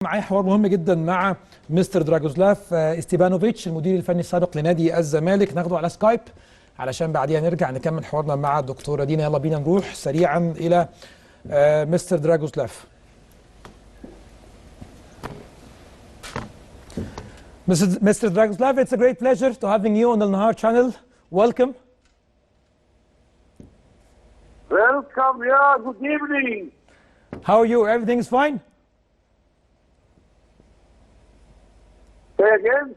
معايا حوار مهم جدا مع مستر دراجوسلاف ستيبانوفيتش المدير الفني السابق لنادي الزمالك. ناخده على سكايب علشان بعديها نرجع نكمل حوارنا مع الدكتوره دينا. يلا بينا نروح سريعا الى مستر دراجوسلاف. Mr. Dragoslav, it's a great pleasure to having you on the Al-Nahar channel. Welcome. Welcome, yeah, good evening. How are you? Everything is fine? Say again?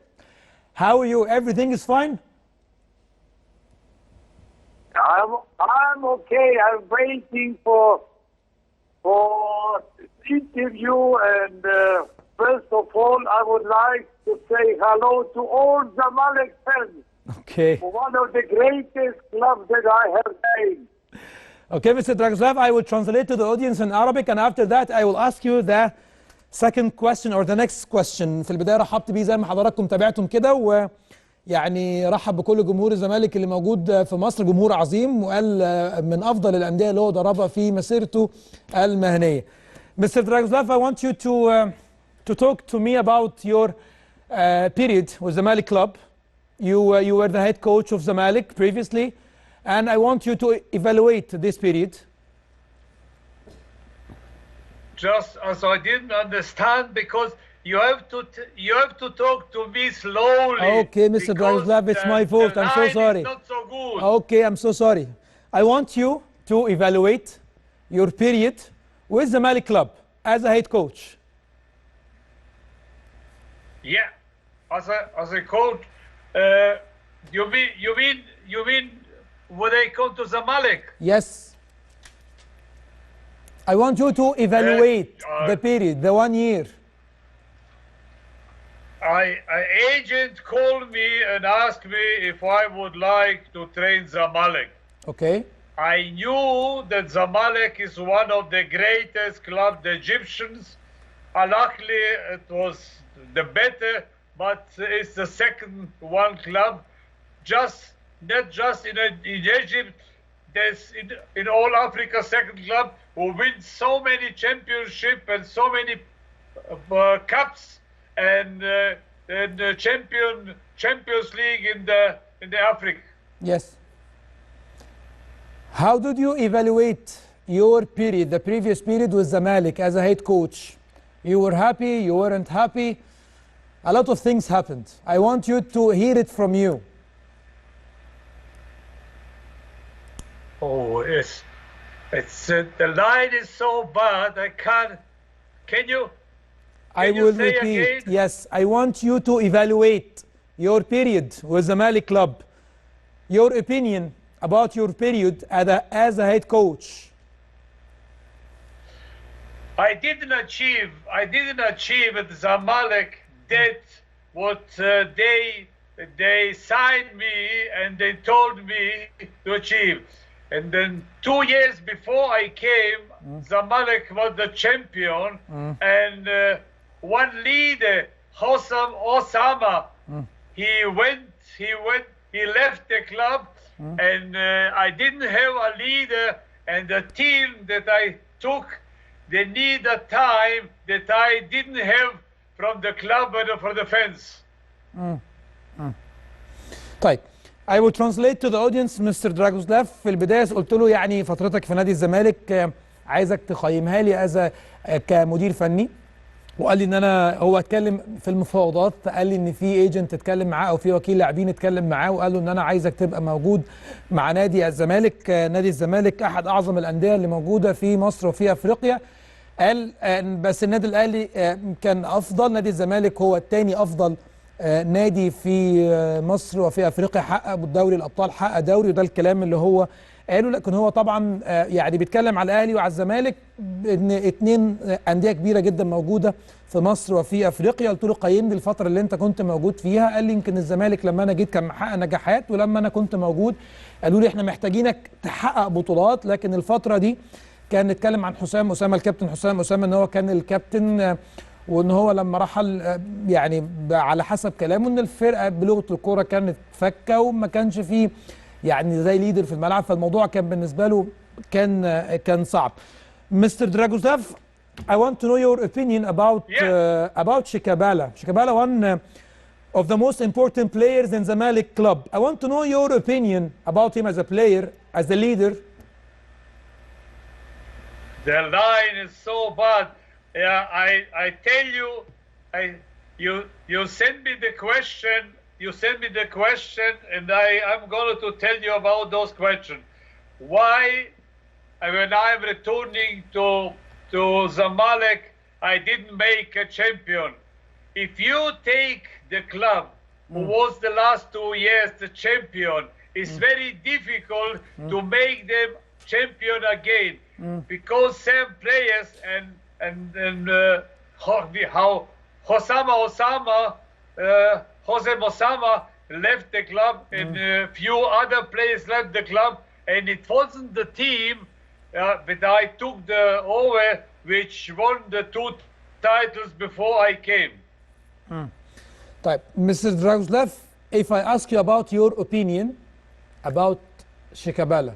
How are you? Everything is fine? I'm okay. I'm waiting for interview, and first of all, I would like to say hello to all Zamalek fans. Okay. One of the greatest clubs that I have seen. Okay, Mr. Dragoslav, I will translate to the audience in Arabic, and after that I will ask you the second question or the next question. في البداية رحبت بيه زي ما حضراتكم تابعتم كده، ويعني رحب بكل جمهور الزمالك اللي موجود في مصر، جمهور عظيم، وقال من أفضل الأندية اللي هو دربها في مسيرته المهنية. Mr. Dragoslav, I want you to talk to me about your period with Zamalek club. You were the head coach of Zamalek previously, and I want you to evaluate this period. Just as I didn't understand, because you have to talk to me slowly. Okay, Mr. Dragoslav, it's my fault. I'm so sorry. Not so good. Okay, I'm so sorry. I want you to evaluate your period with the Zamalek club as a head coach. Yeah, as a coach, you mean when I come to Zamalek? Yes. I want you to evaluate the period, the 1 year. An agent called me and asked me if I would like to train Zamalek. Okay. I knew that Zamalek is one of the greatest clubs, the Egyptians. Luckily, it was the better, but it's the second one club. Not just in Egypt, there's in all Africa second club who wins so many championships and so many cups and Champions League in the Africa. Yes. How did you evaluate your period, the previous period with Zamalek as a head coach? You were happy, you weren't happy. A lot of things happened. I want you to hear it from you. Oh, it's the line is so bad. I can't. Can you? I will repeat. Again? Yes, I want you to evaluate your period with the Zamalek club. Your opinion about your period as a head coach. I didn't achieve at Zamalek that what they signed me and they told me to achieve. And then 2 years before I came, Zamalek was the champion, and one leader, Osama, he left the club, and I didn't have a leader, and the team that I took, they need a time that I didn't have from the club and from the fans. طيب. I will translate to the audience, Mr. Dragoslav. في البداية قلت له يعني فترتك في نادي الزمالك عايزك تقيمها لي كمدير فني، وقال لي ان هو اتكلم في المفاوضات، قال لي ان في ايجنت اتكلم معاه او في وكيل لاعبين اتكلم معاه وقال له ان انا عايزك تبقى موجود مع نادي الزمالك. نادي الزمالك احد اعظم الانديه اللي موجوده في مصر وفي افريقيا. قال بس النادي الاهلي كان افضل، نادي الزمالك هو الثاني افضل نادي في مصر وفي افريقيا، حقق دوري الابطال، حقق دوري، وده الكلام اللي هو قاله. لكن هو طبعا يعني بيتكلم على الاهلي وعلى الزمالك ان 2 انديه كبيره جدا موجوده في مصر وفي افريقيا. قلت له قيم لي الفتره اللي انت كنت موجود فيها. قال لي يمكن الزمالك لما انا جيت كان محقق نجاحات، ولما انا كنت موجود قالوا لي احنا محتاجينك تحقق بطولات. لكن الفتره دي كان نتكلم عن حسام اسامه، الكابتن حسام اسامه، ان هو كان الكابتن، وان هو لما رحل يعني على حسب كلامه ان الفرقه بلغه الكوره كانت فكه وما كانش فيه يعني زي ليدر في الملعب، فالموضوع كان بالنسبه له كان صعب. Mr. Dragoslav, I want to know your opinion about Shikabala. Shikabala, one of the most important players in Zamalek club. I want to know your opinion about him as a player, as a leader. The line is so bad. Yeah, I tell you, you send me the question. You send me the question, and I'm going to tell you about those questions. Why, when I'm returning to Zamalek, I didn't make a champion. If you take the club who was the last 2 years the champion, it's very difficult to make them champion again because same players and how Jose Osama left the club and a few other players left the club, and it wasn't the team that I took over which won the 2 titles before I came. طيب Mr. Dragoslav, if I ask you about your opinion about Shikabala,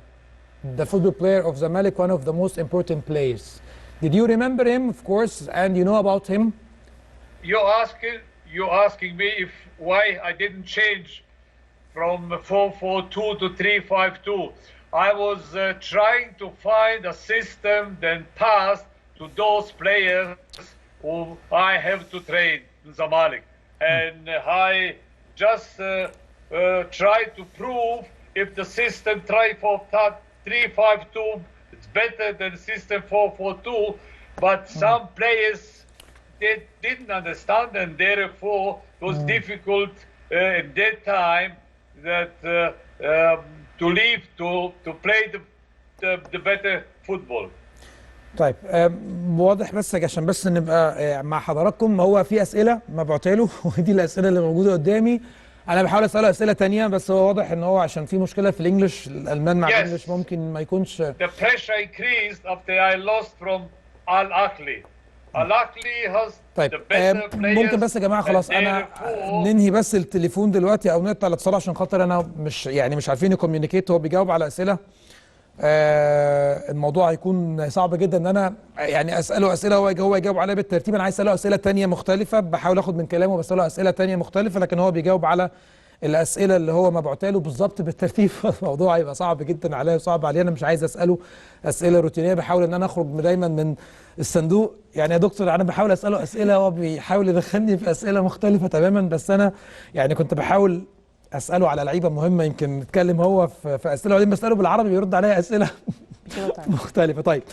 the football player of Zamalek, one of the most important players, did you remember him, of course, and you know about him? You're asking me why I didn't change from 4-4-2 to 3-5-2. I was trying to find a system then pass to those players who I have to train in Zamalek. And I just tried to prove if the system 3-5-2 it's better than system 4-4-2, but some players they didn't understand, and therefore it was difficult in that time that to leave to play the better football. طيب واضح بس عشان بس نبقى مع حضراتكم، هو في اسئله مبعوته له ودي الاسئله اللي موجوده قدامي. انا بحاول اساله اسئله ثانيه بس هو واضح ان هو عشان في مشكله في الانجليش، الالمان مع الانجليش ممكن ما يكونش. The pressure increased after I lost from Al-Ahli. Al-Ahli has طيب the better players. ممكن بس يا جماعه خلاص انا ننهي بس التليفون دلوقتي او نقطع الاتصال عشان خاطر انا مش عارفين نكوميونيكيت. هو بيجاوب على اسئله الموضوع هيكون صعب جدا ان انا يعني اساله اسئله هو يجاوب عليها بالترتيب. انا عايز اساله اسئله ثانيه مختلفه، بحاول اخد من كلامه بساله اسئله ثانيه مختلفه، لكن هو بيجاوب على الاسئله اللي هو مبعوته له بالظبط بالترتيب. الموضوع هيبقى صعب جدا عليا وصعب عليا. انا مش عايز اساله اسئله روتينيه، بحاول ان انا اخرج دايما من الصندوق. يعني يا دكتور انا بحاول اساله اسئله هو بيحاول يدخلني في اسئله مختلفه تماما، بس انا يعني كنت بحاول اساله على لعيبه مهمه، يمكن نتكلم هو في اسئله، وبعدين بساله بالعربي بيرد عليا اسئله مختلفه. طيب